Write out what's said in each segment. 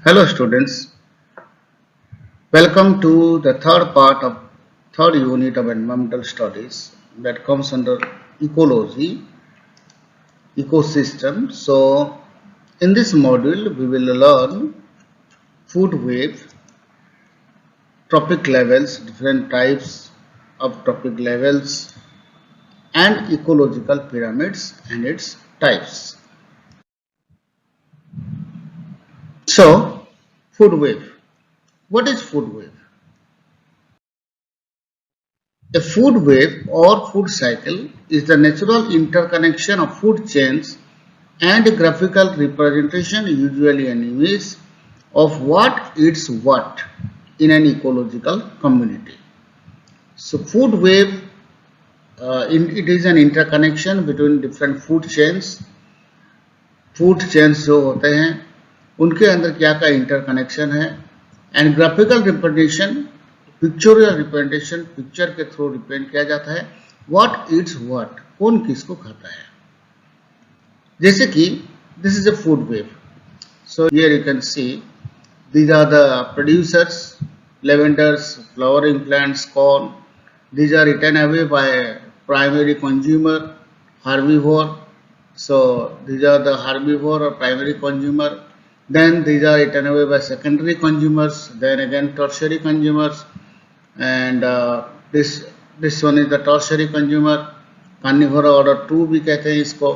Hello students, welcome to the third part of third unit of environmental studies that comes under ecology, ecosystem. So in this module we will learn food wave, trophic levels, different types of trophic levels and ecological pyramids and its types. So food wave. What is food wave? A food wave or food cycle is the natural interconnection of food chains and a graphical representation, usually an image, of what eats what in an ecological community. So food wave, it is an interconnection between different food chains. Food chains जो होते हैं उनके अंदर क्या क्या interconnection है and graphical representation pictorial representation picture के through represent किया जाता है व्हाट ईट्स व्हाट कौन किसको खाता है जैसे कि this is a food wave so here you can see these are the producers lavenders flowering plants corn these are eaten away by primary consumer herbivore. So these are the herbivore or primary consumer. Then these are eaten away by secondary consumers. Then again tertiary consumers. And this one is the tertiary consumer. Carnivora order 2 भी कहते हैं इसको.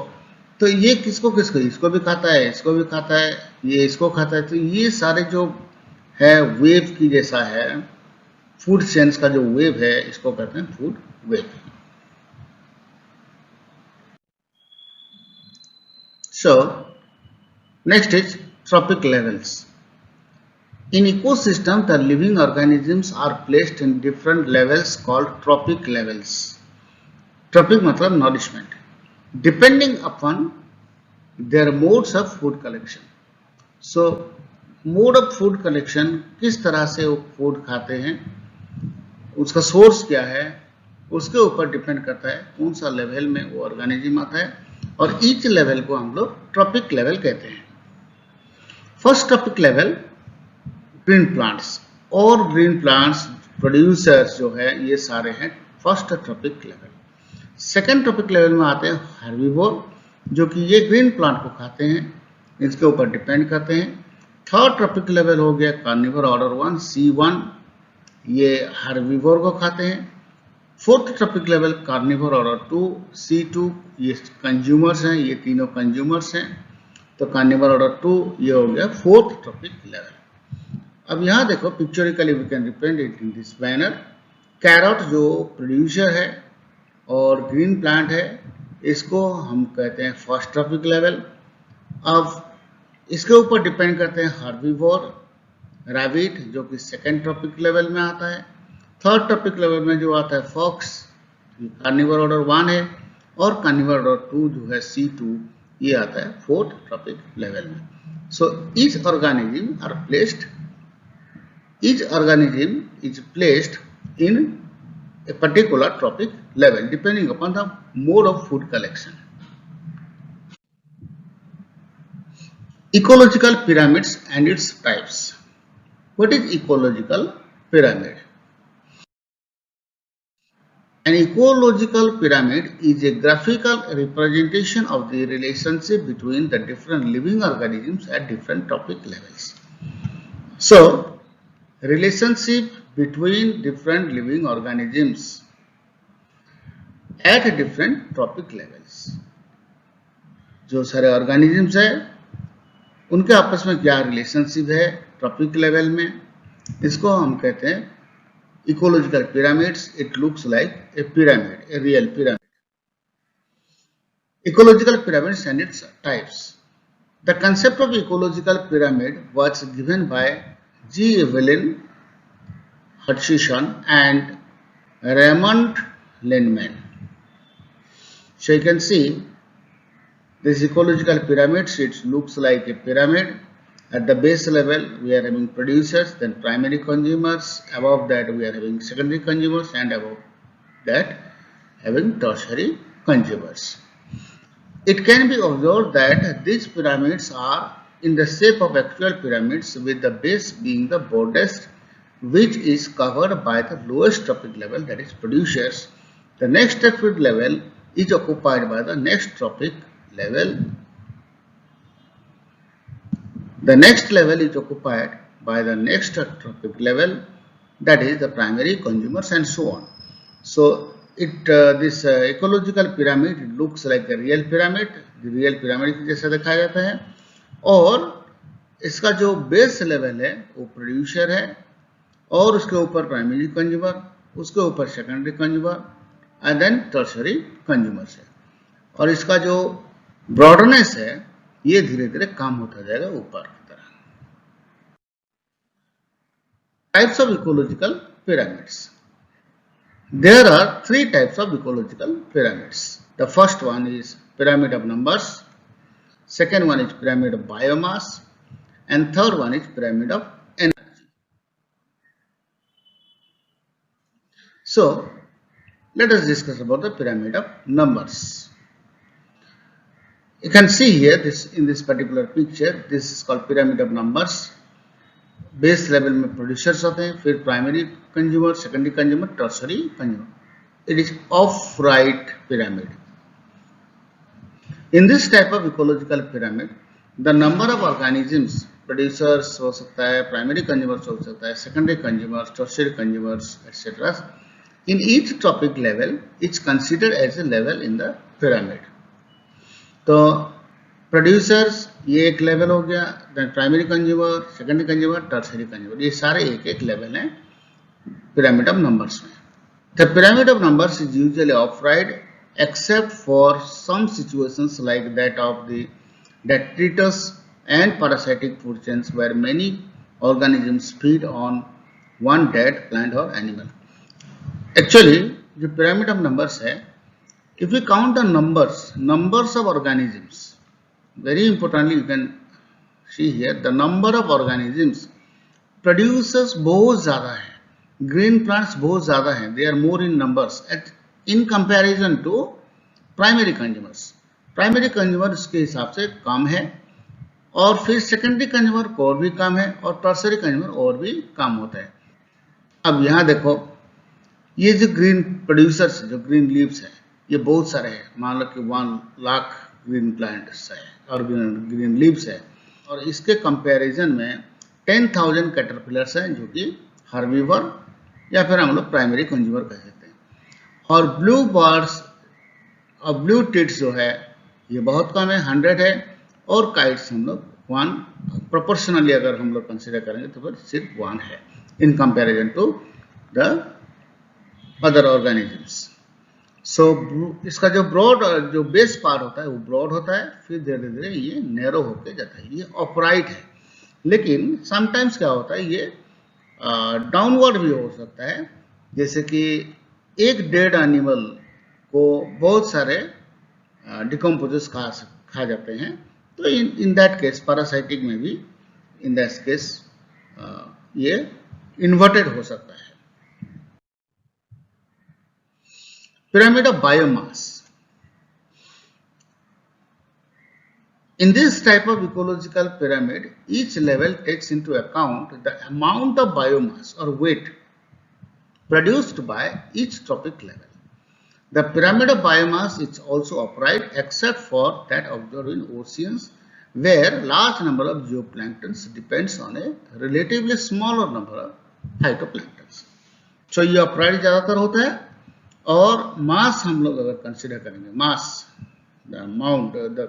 तो ये किसको किसको इसको भी खाता है इसको भी खाता है ये इसको खाता है तो ये सारे जो है वेव की जैसा है फूड चेन्स का जो वेव है इसको कहते हैं food web. So, next is trophic levels. In ecosystem, the living organisms are placed in different levels called trophic levels. Trophic मतलब nourishment. Depending upon their modes of food collection. So, mode of food collection किस तरह से वो food खाते हैं उसका source क्या है उसके ऊपर डिपेंड करता है कौन सा लेवल में वो ऑर्गेनिज्म आता है और ईच लेवल को हम लोग ट्रॉपिक लेवल कहते हैं. First trophic level green plants और ग्रीन प्लांट्स प्रोड्यूसर्स जो है ये सारे हैं first trophic level. Second trophic level में आते हैं हर्बीवोर जो कि ये ग्रीन प्लांट को खाते हैं इसके ऊपर डिपेंड करते हैं. थर्ड ट्रॉपिक लेवल हो गया कार्निवोर ऑर्डर 1 C1 ये हर्बीवोर को खाते हैं. Fourth trophic level carnivore order 2 C2 ये कंज्यूमर्स हैं ये तीनों कंज्यूमर्स हैं तो कार्निवोर ऑर्डर 2 ये हो गया फोर्थ ट्रॉपिक लेवल. अब यहाँ देखो pictorially we can represent it in this manner. Carrot जो प्रोड्यूसर है और ग्रीन प्लांट है इसको हम कहते हैं फर्स्ट ट्रॉपिक लेवल. अब इसके ऊपर डिपेंड करते हैं हर्बीवोर रैबिट जो कि सेकेंड ट्रॉपिक लेवल में आता है. थर्ड ट्रॉपिक लेवल में जो आता है फॉक्स कार्निवोर ऑर्डर 1 है और कार्निवोर ऑर्डर 2 जो है C2 ये आता है फोर्थ ट्रॉपिक लेवल में. So each organism is placed in a particular trophic level depending upon the mode of food collection. Ecological pyramids and its types. What is ecological pyramid? An ecological pyramid is a graphical representation of the relationship between the different living organisms at different trophic levels. So, relationship between different living organisms at different trophic levels. जो सारे organisms है उनके आपस में क्या relationship है trophic level में इसको हम कहते हैं ecological pyramids. It looks like a pyramid, a real pyramid. Ecological pyramids and its types. The concept of ecological pyramid was given by G. Evelyn Hutchison and Raymond Lindman. So you can see this ecological pyramid, it looks like a pyramid. At the base level we are having producers, then primary consumers, above that we are having secondary consumers and above that having tertiary consumers. It can be observed that these pyramids are in the shape of actual pyramids, with the base being the broadest, which is covered by the lowest trophic level, that is producers. The next trophic level is occupied by the next trophic level. The next level is occupied by the next trophic level, that is the primary consumers, and so on. So this ecological pyramid looks like a real pyramid. The real pyramid जैसा दिखाया जाता है, और इसका जो base level है वो producer है, और उसके ऊपर प्राइमरी कंज्यूमर, उसके ऊपर secondary consumer and then tertiary consumers है, और इसका जो ब्रॉडनेस है ये धीरे धीरे कम होता जाएगा ऊपर की तरह. Types of ecological pyramids. There are three types of ecological pyramids. The first one is pyramid of numbers, second one is pyramid of biomass, and third one is pyramid of energy. So, let us discuss about the pyramid of numbers. You can see here in this particular picture, this is called pyramid of numbers. Base level में producers होते हैं, फिर primary consumer, secondary consumer, tertiary consumer. It is of right pyramid. In this type of ecological pyramid the number of organisms, producers हो सकता है, primary consumers हो सकता है, secondary consumers, tertiary consumers etcetera, in each topic level is considered as a level in the pyramid. तो producers ये एक level हो गया, then primary consumer, secondary consumer, tertiary consumer, ये सारे एक एक लेवल हैं पिरामिड ऑफ नंबर्स में. The pyramid of numbers is usually of-right except for some situations like that of the detritus and parasitic food chains where many organisms feed on one dead plant or animal. Actually, जो pyramid of numbers है, if we count the numbers of organisms, very importantly you can see here the number of organisms, producers बहुत ज़्यादा है, green plants बहुत ज़्यादा हैं, they are more in numbers in comparison to primary consumers. Primary consumer इसके हिसाब से कम है, और फिर सेकेंडरी कंज्यूमर और भी कम है, और टर्सरी कंज्यूमर और भी कम होता है. अब यहाँ देखो, ये जो ग्रीन प्रोड्यूसर्स, जो ग्रीन लीव्स है, ये बहुत सारे हैं. मान लो कि 1 लाख ग्रीन प्लांट्स है और ग्रीन लीव्स है, और इसके कंपैरिजन में 10,000 कैटरपिलर्स हैं जो कि हर्बीवर या फिर हम लोग प्राइमरी कंज्यूमर कह सकते हैं. और ब्लू बर्ड्स और ब्लू टिट्स जो है ये बहुत कम है, 100 है, और काइट्स हम लोग 1 प्रोपोर्शनली अगर हम लोग कंसिडर करेंगे तो फिर सिर्फ 1 है in comparison to the other organisms. So इसका जो बेस पार्ट होता है वो ब्रॉड होता है, फिर धीरे धीरे ये नैरो होके जाता है. ये ऑपराइट है, लेकिन समटाइम्स क्या होता है ये डाउनवर्ड भी हो सकता है. जैसे कि एक डेड एनिमल को बहुत सारे डिकम्पोजर्स खा जाते हैं, तो इन दैट केस पैरासाइटिक में भी इन दैट केस ये इन्वर्टेड हो सकता है. Pyramid of biomass. In this type of ecological pyramid, each level takes into account the amount of biomass or weight produced by each trophic level. The pyramid of biomass is also upright except for that observed in oceans where large number of zooplanktons depends on a relatively smaller number of phytoplanktons. So ये upright ज़्यादातर होता है, और मास हम लोग अगर consider करेंगे, mass the amount the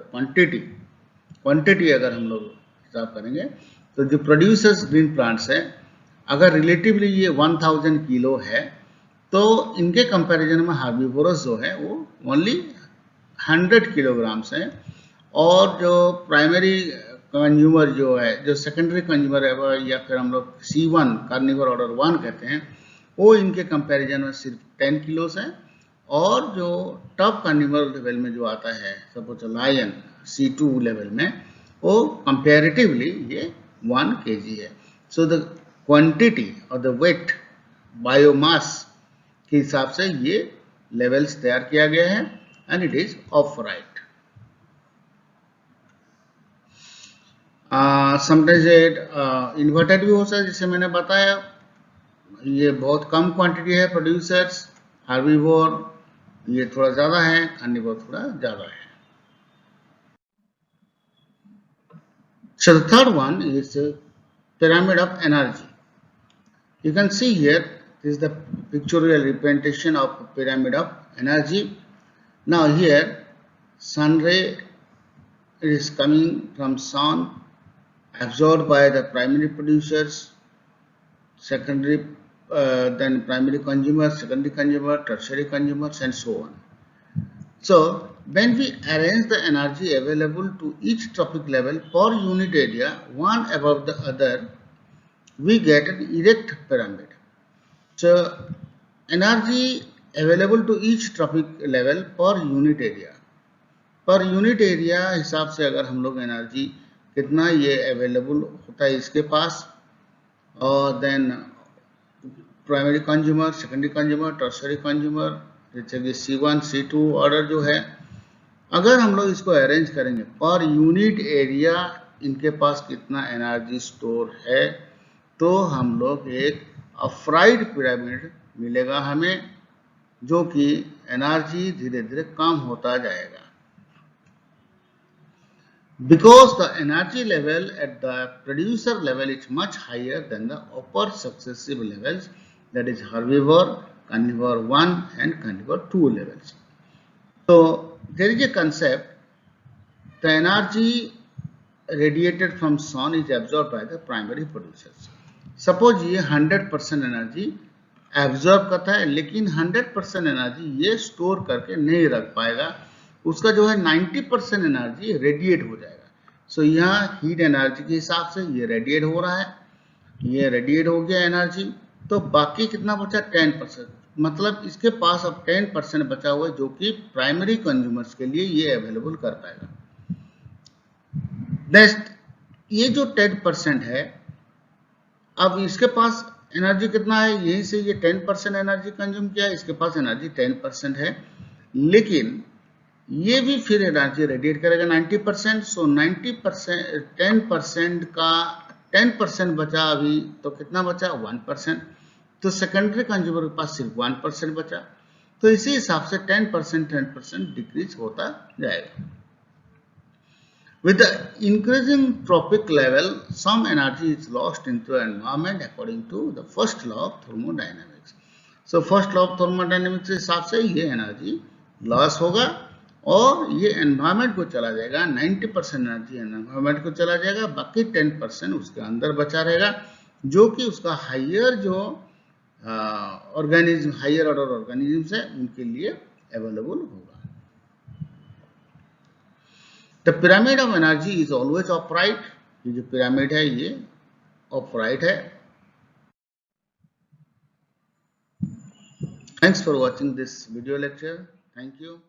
quantity अगर हम लोग हिसाब करेंगे, तो जो प्रोड्यूसर्स ग्रीन प्लांट्स हैं अगर रिलेटिवली ये 1000 किलो है, तो इनके कंपैरिजन में हार्बीवोरस जो है वो ओनली 100 किलोग्राम्स हैं, और जो प्राइमरी कंज्यूमर जो है, जो सेकेंडरी कंज्यूमर है, या फिर हम लोग C1 कार्निवर ऑर्डर 1 कहते हैं, वो इनके कंपैरिजन में सिर्फ 10 किलोस है. और जो टॉप कार्निवर लेवल में जो आता है, सपोज लायन C2 लेवल में, वो कंपैरेटिवली ये 1 kg है. सो द क्वांटिटी और द वेट बायोमास के हिसाब से ये लेवल्स तैयार किया गया है, and it is of right. Sometimes inverted भी हो सकता है, जैसे मैंने बताया ये बहुत कम क्वांटिटी है प्रोड्यूसर्स हार्बीवोर, ये थोड़ा ज़्यादा है, कार्निवोर थोड़ा ज़्यादा है. So the third one is pyramid of energy. You can see here, this is the pictorial representation of pyramid of energy. Now here, sun ray is coming from sun, absorbed by the primary producers, secondary, then primary consumers, secondary consumer, tertiary consumers, and so on. So when we arrange the energy available to each trophic level per unit area, one above the other, we get an erect pyramid. So energy available to each trophic level per unit area. Per unit area हिसाब से अगर हम लोग energy कितना ये available होता है इसके पास, और then primary consumer, secondary consumer, tertiary consumer, जैसे कि C1 C2 ऑर्डर जो है, अगर हम लोग इसको अरेंज करेंगे पर यूनिट एरिया इनके पास कितना एनर्जी स्टोर है, तो हम लोग एक अफ्राइड पिरामिड मिलेगा हमें, जो कि एनर्जी धीरे धीरे कम होता जाएगा. Because the energy level at the producer level is much higher than the upper successive levels, that is herbivore, carnivore 1 and carnivore 2 levels. So there is a concept, the energy radiated from sun is absorbed by the primary producers. Suppose ये 100% energy absorb करता है, लेकिन 100% energy ये store करके नहीं रख पाएगा, उसका जो है 90% एनर्जी रेडिएट हो जाएगा. सो यहाँ हीट एनर्जी के हिसाब से ये रेडिएट हो रहा है, ये रेडिएट हो गया एनर्जी, तो बाकी कितना बचा 10%. मतलब इसके पास अब 10% बचा हुआ है, जो कि प्राइमरी कंज्यूमर्स के लिए ये अवेलेबल कर पाएगा. नेक्स्ट, ये जो 10% है, अब इसके पास एनर्जी कितना है, यहीं से ये 10% एनर्जी कंज्यूम किया, इसके पास एनर्जी 10% है, लेकिन ये भी फिर एनर्जी रेडिएट करेगा 90%. सो 90% 10% का 10% बचा अभी, तो कितना बचा 1%. तो सेकेंडरी कंज्यूमर के पास सिर्फ 1% बचा, तो इसी हिसाब से 10% डिक्रीज होता जाएगा. With the increasing trophic level, some energy is lost into the environment according to the first law of thermodynamics. So first law of thermodynamics के हिसाब से ये एनर्जी लॉस होगा और ये एनवायरमेंट को चला जाएगा. 90% एनर्जी एनवायरमेंट को चला जाएगा, बाकी 10% उसके अंदर बचा रहेगा, जो कि उसका हायर जो ऑर्गेनिज्म, हायर ऑर्डर ऑर्गेनिज्म है, उनके लिए अवेलेबल होगा. The pyramid of energy is always upright. ये जो पिरामिड है ये upright है. Thanks for watching this video lecture. Thank you.